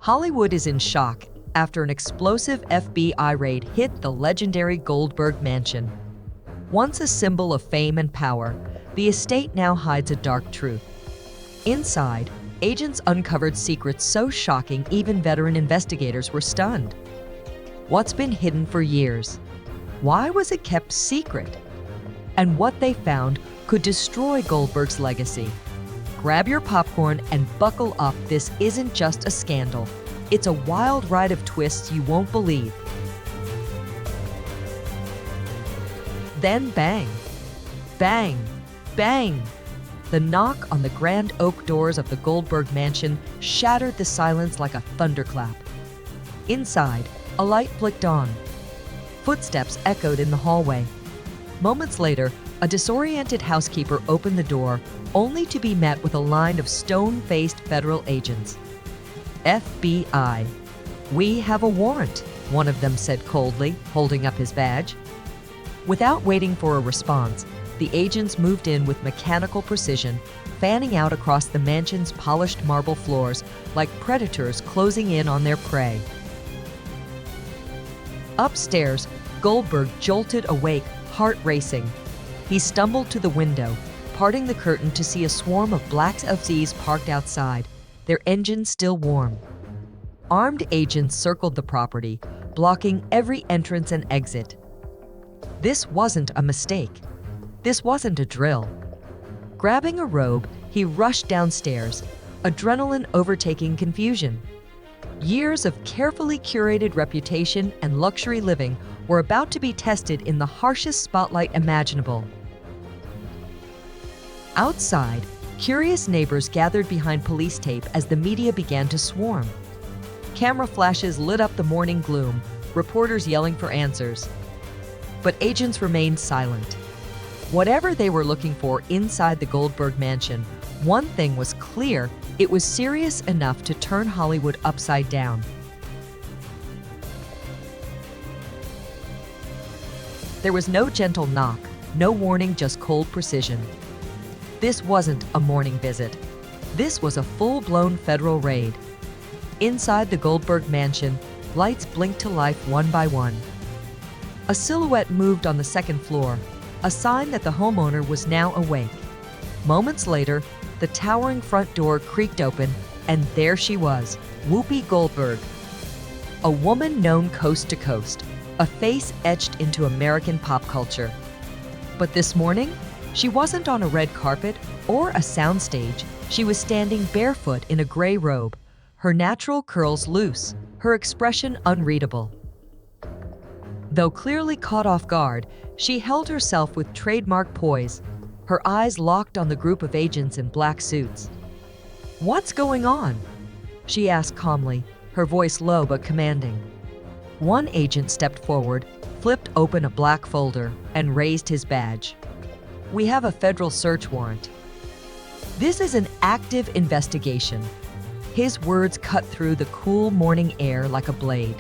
Hollywood is in shock after an explosive FBI raid hit the legendary Goldberg mansion. Once a symbol of fame and power, the estate now hides a dark truth. Inside, agents uncovered secrets so shocking even veteran investigators were stunned. What's been hidden for years? Why was it kept secret? And what they found could destroy Goldberg's legacy. Grab your popcorn and buckle up. This isn't just a scandal. It's a wild ride of twists you won't believe. Then bang, bang, bang. The knock on the grand oak doors of the Goldberg mansion shattered the silence like a thunderclap. Inside, a light flicked on. Footsteps echoed in the hallway. Moments later, a disoriented housekeeper opened the door, only to be met with a line of stone-faced federal agents. FBI. "We have a warrant," one of them said coldly, holding up his badge. Without waiting for a response, the agents moved in with mechanical precision, fanning out across the mansion's polished marble floors like predators closing in on their prey. Upstairs, Goldberg jolted awake, heart racing. He stumbled to the window, parting the curtain to see a swarm of black SUVs parked outside, their engines still warm. Armed agents circled the property, blocking every entrance and exit. This wasn't a mistake. This wasn't a drill. Grabbing a robe, he rushed downstairs, adrenaline overtaking confusion. Years of carefully curated reputation and luxury living were about to be tested in the harshest spotlight imaginable. Outside, curious neighbors gathered behind police tape as the media began to swarm. Camera flashes lit up the morning gloom, reporters yelling for answers. But agents remained silent. Whatever they were looking for inside the Goldberg mansion, one thing was clear: it was serious enough to turn Hollywood upside down. There was no gentle knock, no warning, just cold precision. This wasn't a morning visit. This was a full-blown federal raid. Inside the Goldberg mansion, lights blinked to life one by one. A silhouette moved on the second floor, a sign that the homeowner was now awake. Moments later, the towering front door creaked open, and there she was, Whoopi Goldberg. A woman known coast to coast, a face etched into American pop culture. But this morning, she wasn't on a red carpet or a soundstage. She was standing barefoot in a gray robe, her natural curls loose, her expression unreadable. Though clearly caught off guard, she held herself with trademark poise, her eyes locked on the group of agents in black suits. "What's going on?" she asked calmly, her voice low but commanding. One agent stepped forward, flipped open a black folder, and raised his badge. "We have a federal search warrant." "This is an active investigation." His words cut through the cool morning air like a blade.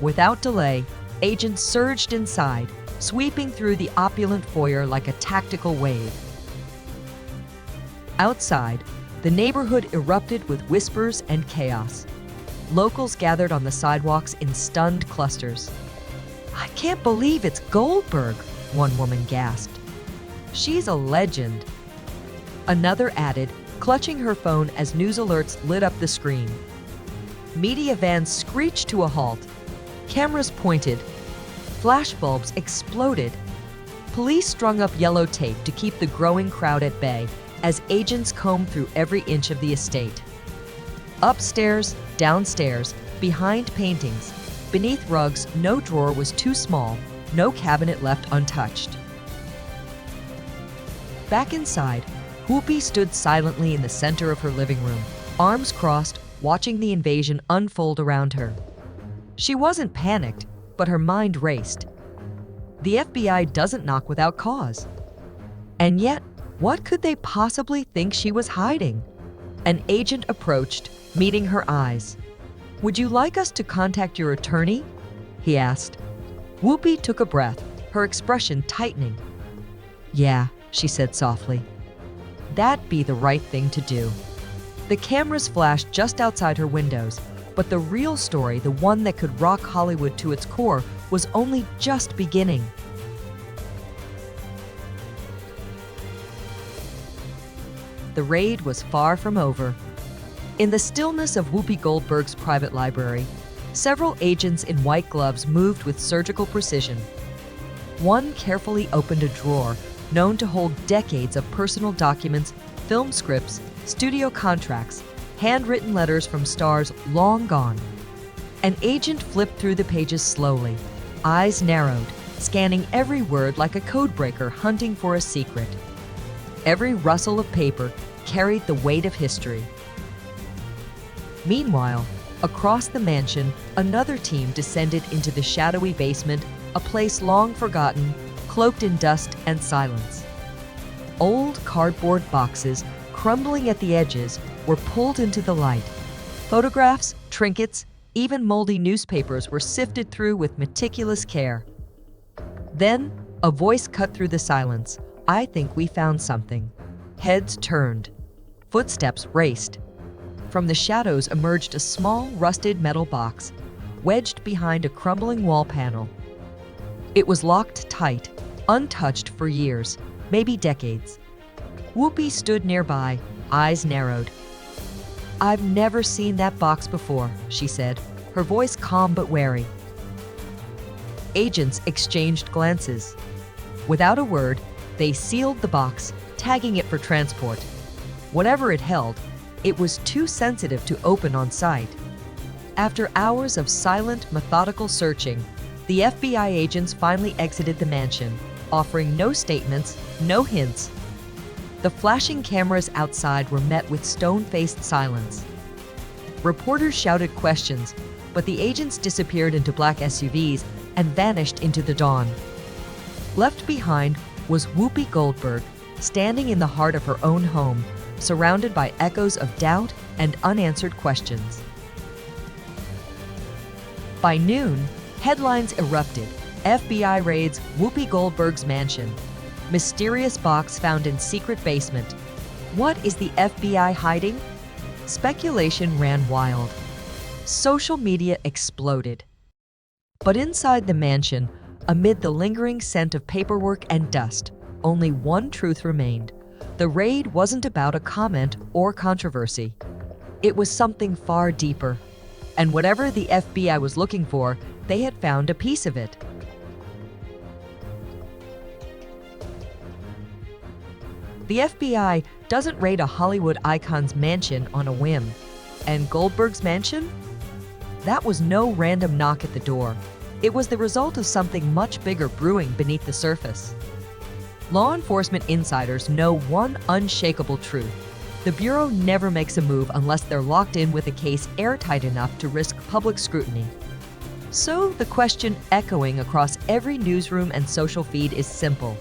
Without delay, agents surged inside, sweeping through the opulent foyer like a tactical wave. Outside, the neighborhood erupted with whispers and chaos. Locals gathered on the sidewalks in stunned clusters. "I can't believe it's Goldberg," one woman gasped. "She's a legend." Another added, clutching her phone as news alerts lit up the screen. Media vans screeched to a halt. Cameras pointed. Flashbulbs exploded. Police strung up yellow tape to keep the growing crowd at bay as agents combed through every inch of the estate. Upstairs, downstairs, behind paintings, beneath rugs, no drawer was too small, no cabinet left untouched. Back inside, Whoopi stood silently in the center of her living room, arms crossed, watching the invasion unfold around her. She wasn't panicked, but her mind raced. The FBI doesn't knock without cause. And yet, what could they possibly think she was hiding? An agent approached, meeting her eyes. "Would you like us to contact your attorney?" he asked. Whoopi took a breath, her expression tightening. "Yeah," she said softly. "That'd be the right thing to do." The cameras flashed just outside her windows, But the real story, the one that could rock Hollywood to its core, was only just beginning. The raid was far from over. In the stillness of Whoopi Goldberg's private library, several agents in white gloves moved with surgical precision. One carefully opened a drawer known to hold decades of personal documents, film scripts, studio contracts, handwritten letters from stars long gone. An agent flipped through the pages slowly, eyes narrowed, scanning every word like a codebreaker hunting for a secret. Every rustle of paper carried the weight of history. Meanwhile, across the mansion, another team descended into the shadowy basement, a place long forgotten, cloaked in dust and silence. Old cardboard boxes, crumbling at the edges, were pulled into the light. Photographs, trinkets, even moldy newspapers were sifted through with meticulous care. Then, a voice cut through the silence. "I think we found something." Heads turned. Footsteps raced. From the shadows emerged a small, rusted metal box, wedged behind a crumbling wall panel. It was locked tight, untouched for years, maybe decades. Whoopi stood nearby, eyes narrowed. "I've never seen that box before," she said, her voice calm but wary. Agents exchanged glances. Without a word, they sealed the box, tagging it for transport. Whatever it held, it was too sensitive to open on sight. After hours of silent, methodical searching, the FBI agents finally exited the mansion, offering no statements, no hints. The flashing cameras outside were met with stone-faced silence. Reporters shouted questions, but the agents disappeared into black SUVs and vanished into the dawn. Left behind was Whoopi Goldberg, standing in the heart of her own home, surrounded by echoes of doubt and unanswered questions. By noon, headlines erupted. FBI raids Whoopi Goldberg's mansion. Mysterious box found in secret basement. What is the FBI hiding? Speculation ran wild. Social media exploded. But inside the mansion, amid the lingering scent of paperwork and dust, only one truth remained. The raid wasn't about a comment or controversy. It was something far deeper. And whatever the FBI was looking for, they had found a piece of it. The FBI doesn't raid a Hollywood icon's mansion on a whim. And Goldberg's mansion? That was no random knock at the door. It was the result of something much bigger brewing beneath the surface. Law enforcement insiders know one unshakable truth. The Bureau never makes a move unless they're locked in with a case airtight enough to risk public scrutiny. So the question echoing across every newsroom and social feed is simple,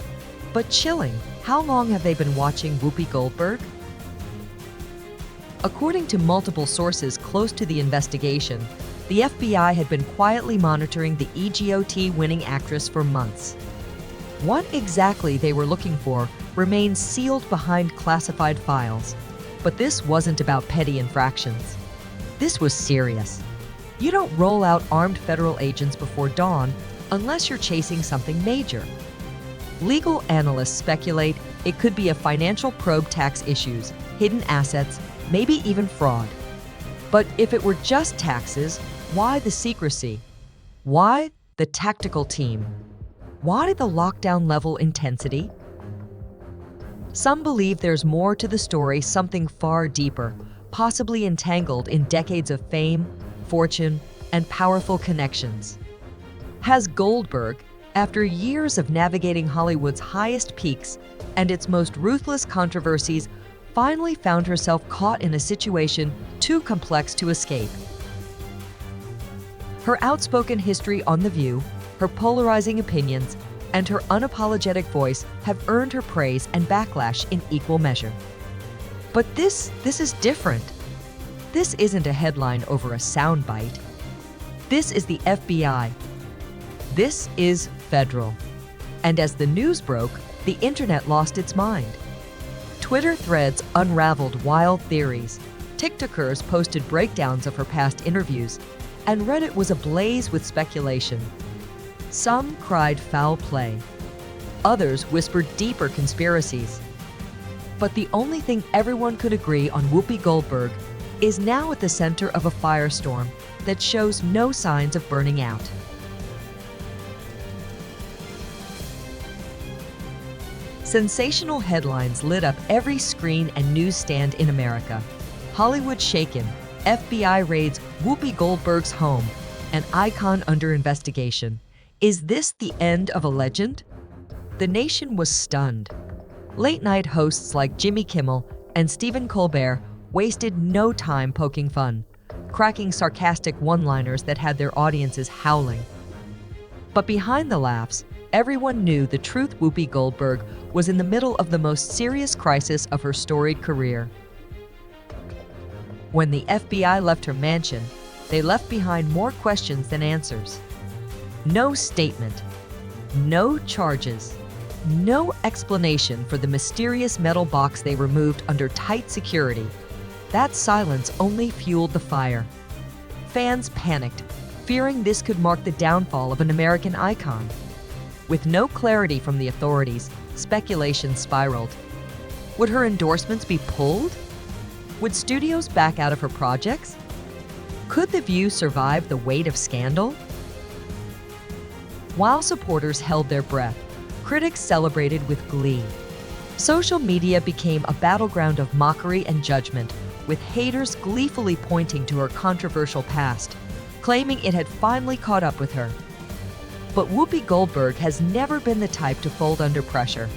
but chilling. How long have they been watching Whoopi Goldberg? According to multiple sources close to the investigation, the FBI had been quietly monitoring the EGOT-winning actress for months. What exactly they were looking for remains sealed behind classified files. But this wasn't about petty infractions. This was serious. You don't roll out armed federal agents before dawn unless you're chasing something major. Legal analysts speculate it could be a financial probe, tax issues, hidden assets, maybe even fraud. But if it were just taxes, why the secrecy? Why the tactical team? Why the lockdown-level intensity? Some believe there's more to the story, something far deeper, possibly entangled in decades of fame, fortune, and powerful connections. Has Goldberg, after years of navigating Hollywood's highest peaks and its most ruthless controversies, finally found herself caught in a situation too complex to escape? Her outspoken history on The View, her polarizing opinions, and her unapologetic voice have earned her praise and backlash in equal measure. But this is different. This isn't a headline over a soundbite. This is the FBI. This is federal. And as the news broke, the internet lost its mind. Twitter threads unraveled wild theories. TikTokers posted breakdowns of her past interviews, and Reddit was ablaze with speculation. Some cried foul play. Others whispered deeper conspiracies. But the only thing everyone could agree on Whoopi Goldberg is now at the center of a firestorm that shows no signs of burning out. Sensational headlines lit up every screen and newsstand in America. Hollywood shaken, FBI raids Whoopi Goldberg's home, an icon under investigation. Is this the end of a legend? The nation was stunned. Late-night hosts like Jimmy Kimmel and Stephen Colbert wasted no time poking fun, cracking sarcastic one-liners that had their audiences howling. But behind the laughs, everyone knew the truth. Whoopi Goldberg was in the middle of the most serious crisis of her storied career. When the FBI left her mansion, they left behind more questions than answers. No statement, no charges, no explanation for the mysterious metal box they removed under tight security. That silence only fueled the fire. Fans panicked, fearing this could mark the downfall of an American icon. With no clarity from the authorities, speculation spiraled. Would her endorsements be pulled? Would studios back out of her projects? Could The View survive the weight of scandal? While supporters held their breath, critics celebrated with glee. Social media became a battleground of mockery and judgment, with haters gleefully pointing to her controversial past, claiming it had finally caught up with her. But Whoopi Goldberg has never been the type to fold under pressure.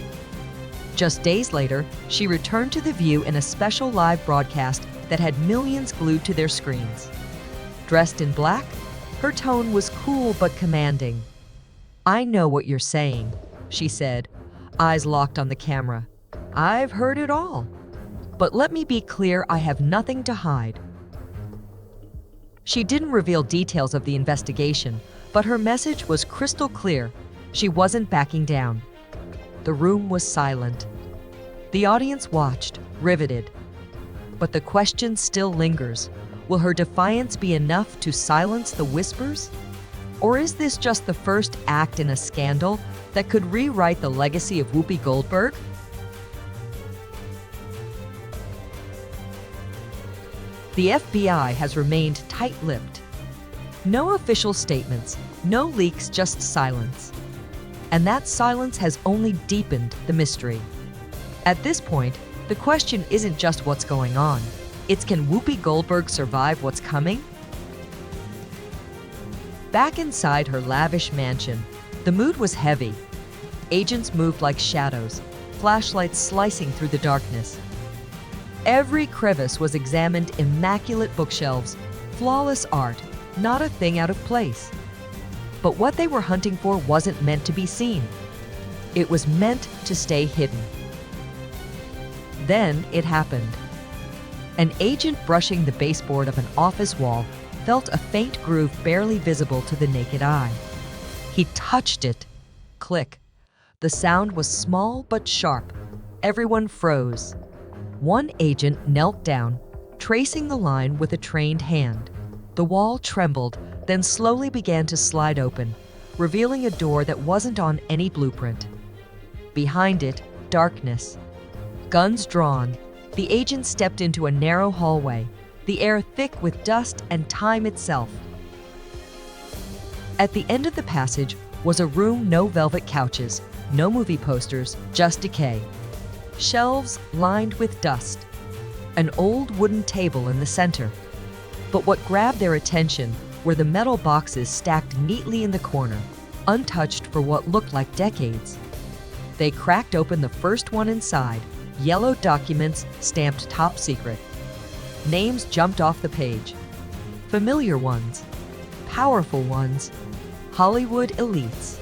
Just days later, she returned to The View in a special live broadcast that had millions glued to their screens. Dressed in black, her tone was cool but commanding. "I know what you're saying," she said, eyes locked on the camera. "I've heard it all. But let me be clear, I have nothing to hide." She didn't reveal details of the investigation, but her message was crystal clear. She wasn't backing down. The room was silent. The audience watched, riveted. But the question still lingers. Will her defiance be enough to silence the whispers? Or is this just the first act in a scandal that could rewrite the legacy of Whoopi Goldberg? The FBI has remained tight-lipped. No official statements, no leaks, just silence. And that silence has only deepened the mystery. At this point, the question isn't just what's going on. It's, can Whoopi Goldberg survive what's coming? Back inside her lavish mansion, the mood was heavy. Agents moved like shadows, flashlights slicing through the darkness. Every crevice was examined, immaculate bookshelves, flawless art, not a thing out of place. But what they were hunting for wasn't meant to be seen. It was meant to stay hidden. Then it happened. An agent brushing the baseboard of an office wall felt a faint groove barely visible to the naked eye. He touched it. Click. The sound was small but sharp. Everyone froze. One agent knelt down, tracing the line with a trained hand. The wall trembled, then slowly began to slide open, revealing a door that wasn't on any blueprint. Behind it, darkness. Guns drawn, the agent stepped into a narrow hallway, the air thick with dust and time itself. At the end of the passage was a room, no velvet couches, no movie posters, just decay. Shelves lined with dust. An old wooden table in the center. But what grabbed their attention were the metal boxes stacked neatly in the corner, untouched for what looked like decades. They cracked open the first one inside, yellow documents stamped top secret. Names jumped off the page. Familiar ones, powerful ones, Hollywood elites,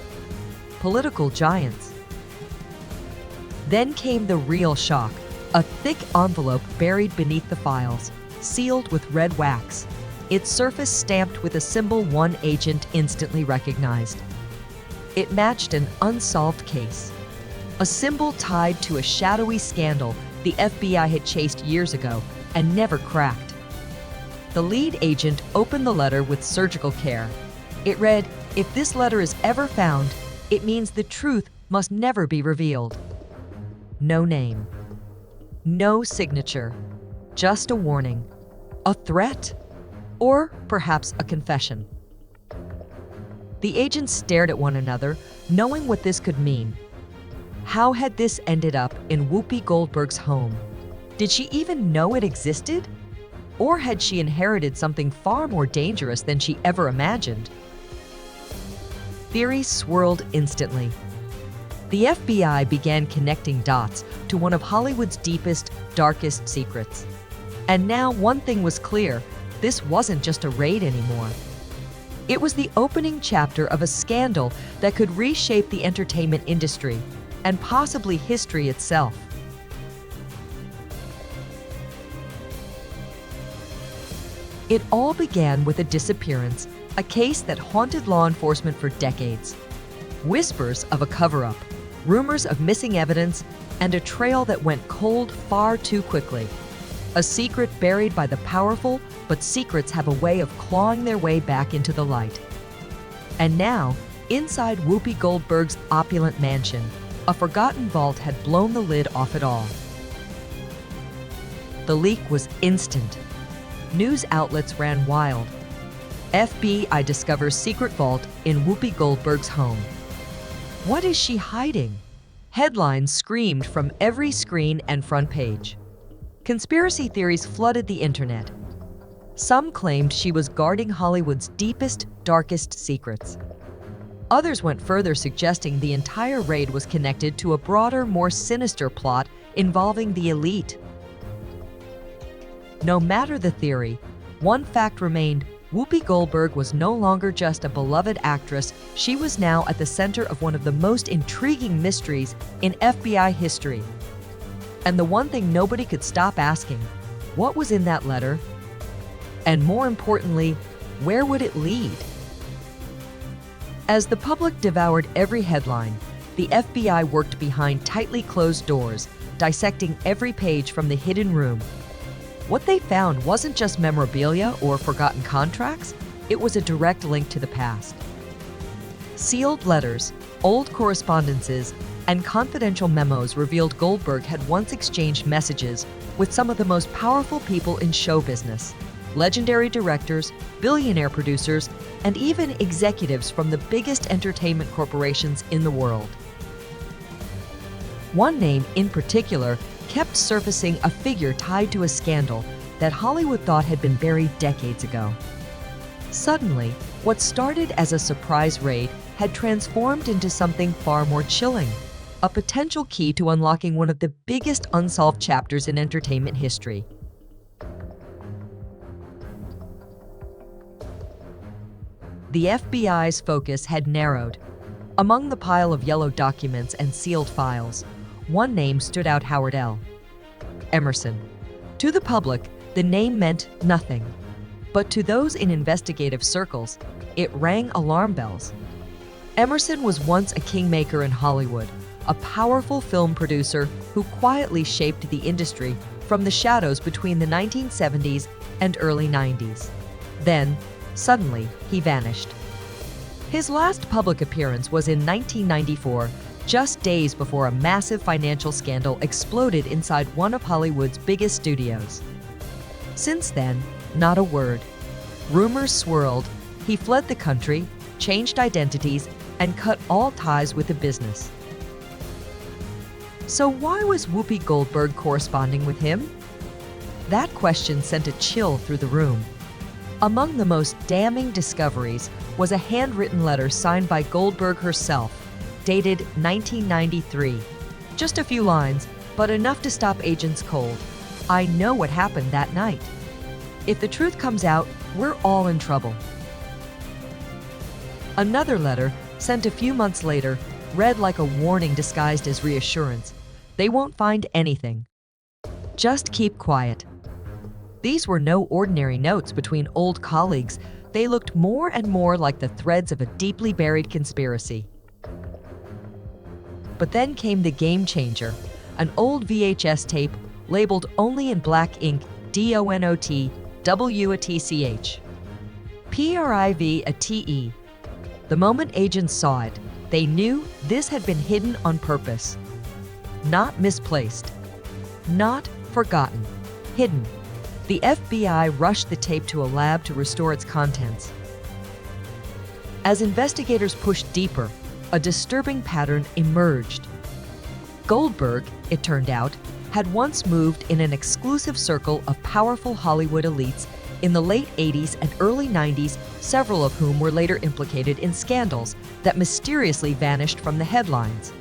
political giants. Then came the real shock, a thick envelope buried beneath the files, sealed with red wax, its surface stamped with a symbol one agent instantly recognized. It matched an unsolved case, a symbol tied to a shadowy scandal the FBI had chased years ago and never cracked. The lead agent opened the letter with surgical care. It read, "If this letter is ever found, it means the truth must never be revealed." No name. No signature. Just a warning. A threat? Or perhaps a confession. The agents stared at one another, knowing what this could mean. How had this ended up in Whoopi Goldberg's home? Did she even know it existed? Or had she inherited something far more dangerous than she ever imagined? Theories swirled instantly. The FBI began connecting dots to one of Hollywood's deepest, darkest secrets. And now one thing was clear: this wasn't just a raid anymore. It was the opening chapter of a scandal that could reshape the entertainment industry and possibly history itself. It all began with a disappearance, a case that haunted law enforcement for decades. Whispers of a cover-up, rumors of missing evidence, and a trail that went cold far too quickly. A secret buried by the powerful, but secrets have a way of clawing their way back into the light. And now, inside Whoopi Goldberg's opulent mansion, a forgotten vault had blown the lid off it all. The leak was instant. News outlets ran wild. FBI discovers secret vault in Whoopi Goldberg's home. What is she hiding? Headlines screamed from every screen and front page. Conspiracy theories flooded the internet. Some claimed she was guarding Hollywood's deepest, darkest secrets. Others went further, suggesting the entire raid was connected to a broader, more sinister plot involving the elite. No matter the theory, one fact remained: Whoopi Goldberg was no longer just a beloved actress, she was now at the center of one of the most intriguing mysteries in FBI history. And the one thing nobody could stop asking: what was in that letter? And more importantly, where would it lead? As the public devoured every headline, the FBI worked behind tightly closed doors, dissecting every page from the hidden room. What they found wasn't just memorabilia or forgotten contracts, it was a direct link to the past. Sealed letters, old correspondences, and confidential memos revealed Goldberg had once exchanged messages with some of the most powerful people in show business: legendary directors, billionaire producers, and even executives from the biggest entertainment corporations in the world. One name in particular kept surfacing, a figure tied to a scandal that Hollywood thought had been buried decades ago. Suddenly, what started as a surprise raid had transformed into something far more chilling: a potential key to unlocking one of the biggest unsolved chapters in entertainment history. The FBI's focus had narrowed. Among the pile of yellow documents and sealed files, one name stood out: Howard L. Emerson. To the public, the name meant nothing. But to those in investigative circles, it rang alarm bells. Emerson was once a kingmaker in Hollywood, a powerful film producer who quietly shaped the industry from the shadows between the 1970s and early 90s. Then, suddenly, he vanished. His last public appearance was in 1994, just days before a massive financial scandal exploded inside one of Hollywood's biggest studios. Since then, not a word. Rumors swirled. He fled the country, changed identities, and cut all ties with the business. So why was Whoopi Goldberg corresponding with him? That question sent a chill through the room. Among the most damning discoveries was a handwritten letter signed by Goldberg herself, dated 1993. Just a few lines, but enough to stop agents cold. "I know what happened that night. If the truth comes out, we're all in trouble." Another letter, sent a few months later, read like a warning disguised as reassurance: "They won't find anything. Just keep quiet." These were no ordinary notes between old colleagues. They looked more and more like the threads of a deeply buried conspiracy. But then came the game changer: an old VHS tape labeled only in black ink, DONOT, W a T C H. PRIV a TE. The moment agents saw it, they knew this had been hidden on purpose. Not misplaced. Not forgotten. Hidden. The FBI rushed the tape to a lab to restore its contents. As investigators pushed deeper, a disturbing pattern emerged. Goldberg, it turned out, had once moved in an exclusive circle of powerful Hollywood elites in the late 80s and early 90s, several of whom were later implicated in scandals that mysteriously vanished from the headlines.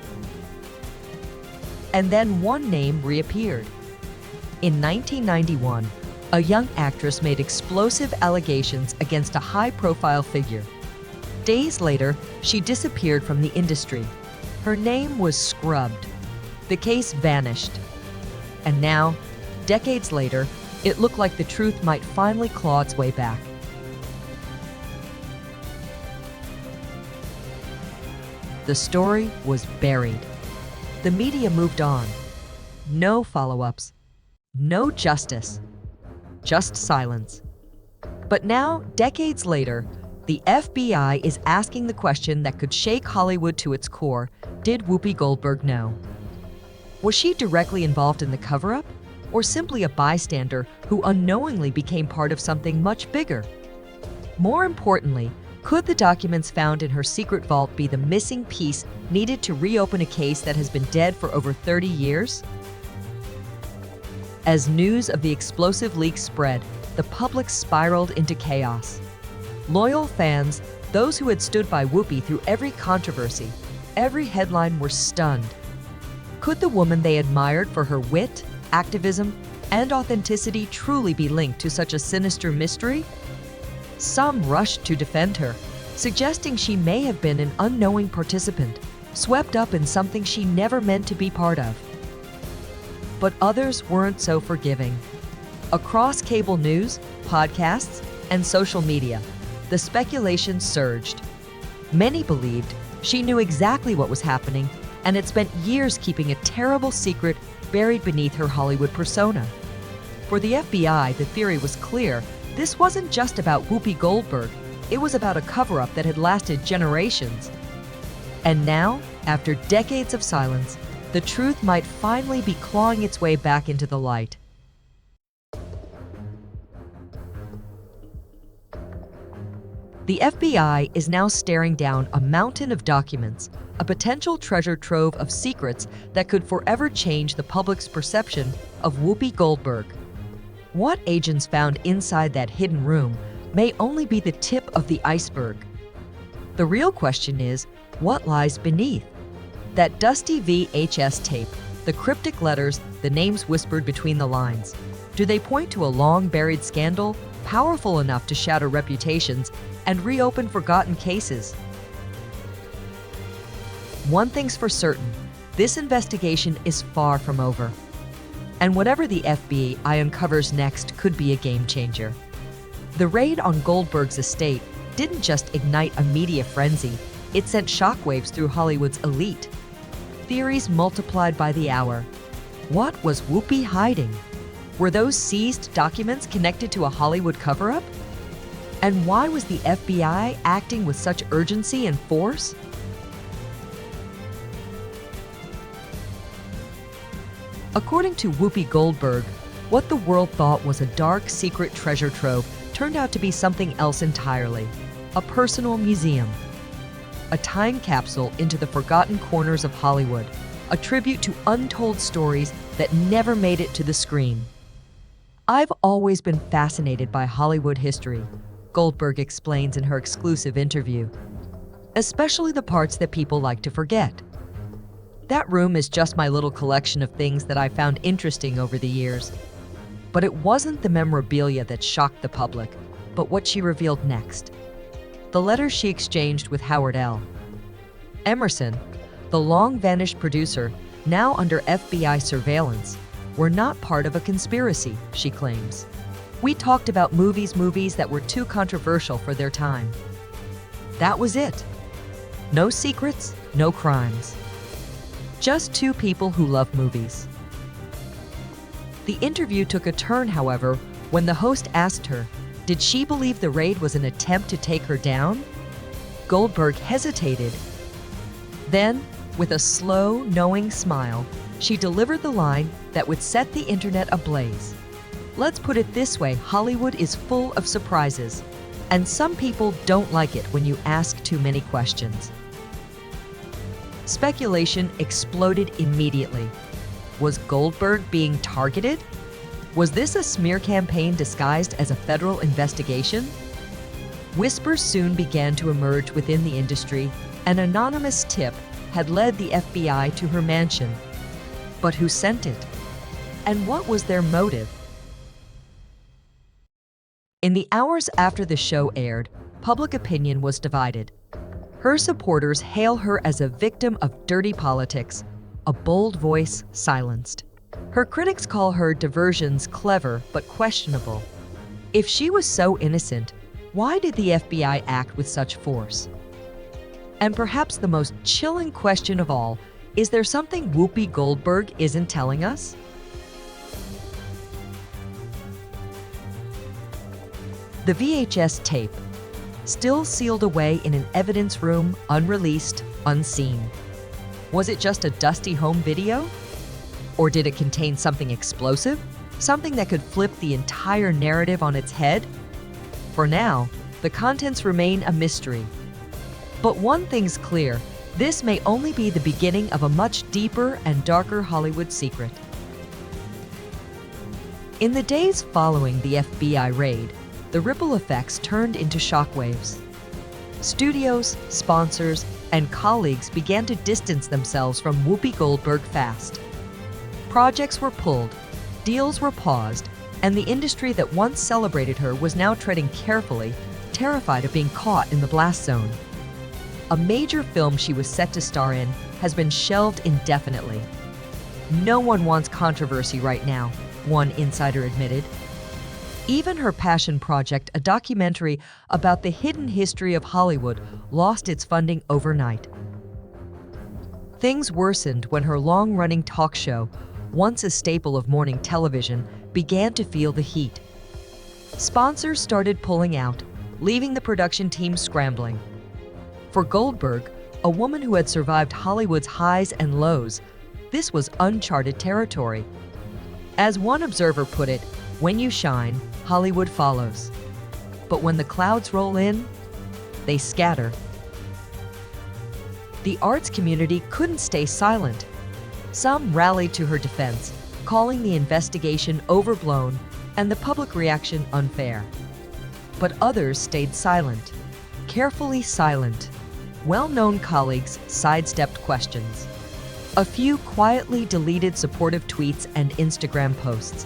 And then one name reappeared. In 1991, a young actress made explosive allegations against a high-profile figure. Days later, she disappeared from the industry. Her name was scrubbed. The case vanished. And now, decades later, it looked like the truth might finally claw its way back. The story was buried. The media moved on. No follow-ups. No justice. Just silence. But now, decades later, the FBI is asking the question that could shake Hollywood to its core: did Whoopi Goldberg know? Was she directly involved in the cover-up, or simply a bystander who unknowingly became part of something much bigger? More importantly, could the documents found in her secret vault be the missing piece needed to reopen a case that has been dead for over 30 years? As news of the explosive leak spread, the public spiraled into chaos. Loyal fans, those who had stood by Whoopi through every controversy, every headline, were stunned. Could the woman they admired for her wit, activism, and authenticity truly be linked to such a sinister mystery? Some rushed to defend her, suggesting she may have been an unknowing participant, swept up in something she never meant to be part of. But others weren't so forgiving. Across cable news, podcasts, and social media, the speculation surged. Many believed she knew exactly what was happening and had spent years keeping a terrible secret buried beneath her Hollywood persona. For the FBI, the theory was clear. This wasn't just about Whoopi Goldberg. It was about a cover-up that had lasted generations. And now, after decades of silence, the truth might finally be clawing its way back into the light. The FBI is now staring down a mountain of documents, a potential treasure trove of secrets that could forever change the public's perception of Whoopi Goldberg. What agents found inside that hidden room may only be the tip of the iceberg. The real question is, what lies beneath? That dusty VHS tape, the cryptic letters, the names whispered between the lines. Do they point to a long-buried scandal, powerful enough to shatter reputations and reopen forgotten cases? One thing's for certain, this investigation is far from over. And whatever the FBI uncovers next could be a game changer. The raid on Goldberg's estate didn't just ignite a media frenzy, it sent shockwaves through Hollywood's elite. Theories multiplied by the hour. What was Whoopi hiding? Were those seized documents connected to a Hollywood cover-up? And why was the FBI acting with such urgency and force? According to Whoopi Goldberg, what the world thought was a dark, secret treasure trove turned out to be something else entirely: a personal museum. A time capsule into the forgotten corners of Hollywood, a tribute to untold stories that never made it to the screen. I've always been fascinated by Hollywood history, Goldberg explains in her exclusive interview, especially the parts that people like to forget. That room is just my little collection of things that I found interesting over the years. But it wasn't the memorabilia that shocked the public, but what she revealed next. The letters she exchanged with Howard L. Emerson, the long-vanished producer, now under FBI surveillance, were not part of a conspiracy, she claims. We talked about movies that were too controversial for their time. That was it. No secrets, no crimes. Just two people who love movies. The interview took a turn, however, When the host asked her, did she believe the raid was an attempt to take her down? Goldberg hesitated. Then, with a slow, knowing smile, she delivered the line that would set the internet ablaze. Let's put it this way, Hollywood is full of surprises, and some people don't like it when you ask too many questions. Speculation exploded immediately. Was Goldberg being targeted? Was this a smear campaign disguised as a federal investigation? Whispers soon began to emerge within the industry. An anonymous tip had led the FBI to her mansion. But who sent it? And what was their motive? In the hours after the show aired, public opinion was divided. Her supporters hail her as a victim of dirty politics, a bold voice silenced. Her critics call her diversions clever but questionable. If she was so innocent, why did the FBI act with such force? And perhaps the most chilling question of all, is there something Whoopi Goldberg isn't telling us? The VHS tape, still sealed away in an evidence room, unreleased, unseen. Was it just a dusty home video? Or did it contain something explosive? Something that could flip the entire narrative on its head? For now, the contents remain a mystery. But one thing's clear, this may only be the beginning of a much deeper and darker Hollywood secret. In the days following the FBI raid, the ripple effects turned into shockwaves. Studios, sponsors, and colleagues began to distance themselves from Whoopi Goldberg fast. Projects were pulled, deals were paused, and the industry that once celebrated her was now treading carefully, terrified of being caught in the blast zone. A major film she was set to star in has been shelved indefinitely. No one wants controversy right now, one insider admitted. Even her passion project, a documentary about the hidden history of Hollywood, lost its funding overnight. Things worsened when her long-running talk show, once a staple of morning television, began to feel the heat. Sponsors started pulling out, leaving the production team scrambling. For Goldberg, a woman who had survived Hollywood's highs and lows, this was uncharted territory. As one observer put it, when you shine, Hollywood follows. But when the clouds roll in, they scatter. The arts community couldn't stay silent. Some rallied to her defense, calling the investigation overblown and the public reaction unfair. But others stayed silent, carefully silent. Well-known colleagues sidestepped questions. A few quietly deleted supportive tweets and Instagram posts.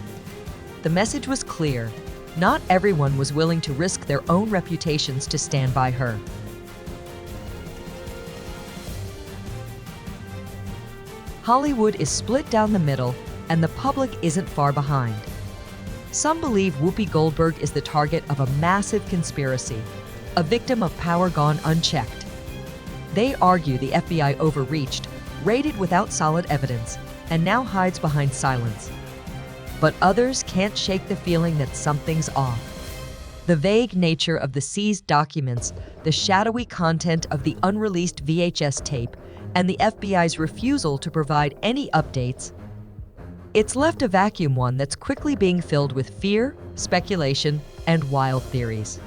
The message was clear. Not everyone was willing to risk their own reputations to stand by her. Hollywood is split down the middle, and the public isn't far behind. Some believe Whoopi Goldberg is the target of a massive conspiracy, a victim of power gone unchecked. They argue the FBI overreached, raided without solid evidence, and now hides behind silence. But others can't shake the feeling that something's off. The vague nature of the seized documents, the shadowy content of the unreleased VHS tape, and the FBI's refusal to provide any updates, it's left a vacuum, one that's quickly being filled with fear, speculation, and wild theories.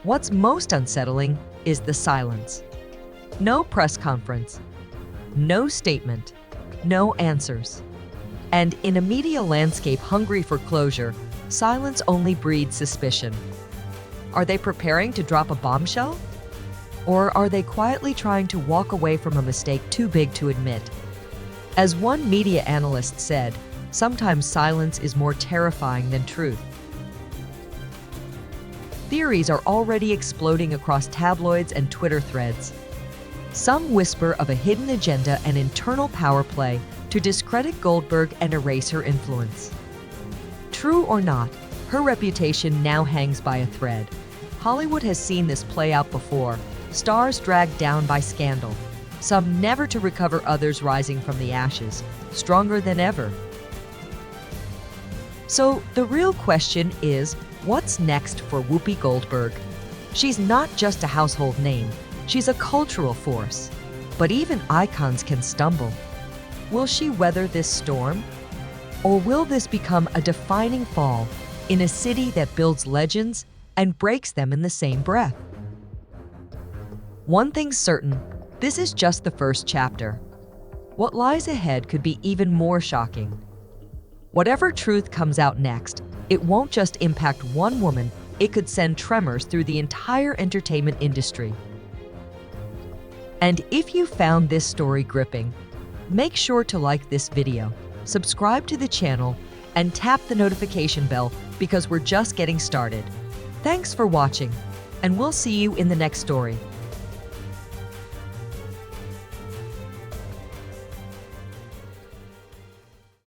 What's most unsettling is the silence. No press conference, no statement, no answers. And in a media landscape hungry for closure, silence only breeds suspicion. Are they preparing to drop a bombshell? Or are they quietly trying to walk away from a mistake too big to admit? As one media analyst said, sometimes silence is more terrifying than truth. Theories are already exploding across tabloids and Twitter threads. Some whisper of a hidden agenda and internal power play to discredit Goldberg and erase her influence. True or not, her reputation now hangs by a thread. Hollywood has seen this play out before, stars dragged down by scandal, some never to recover, others rising from the ashes, stronger than ever. So the real question is, what's next for Whoopi Goldberg? She's not just a household name, she's a cultural force. But even icons can stumble. Will she weather this storm? Or will this become a defining fall in a city that builds legends and breaks them in the same breath? One thing's certain, this is just the first chapter. What lies ahead could be even more shocking. Whatever truth comes out next, it won't just impact one woman, it could send tremors through the entire entertainment industry. And if you found this story gripping, make sure to like this video, subscribe to the channel, and tap the notification bell because we're just getting started. Thanks for watching, and we'll see you in the next story.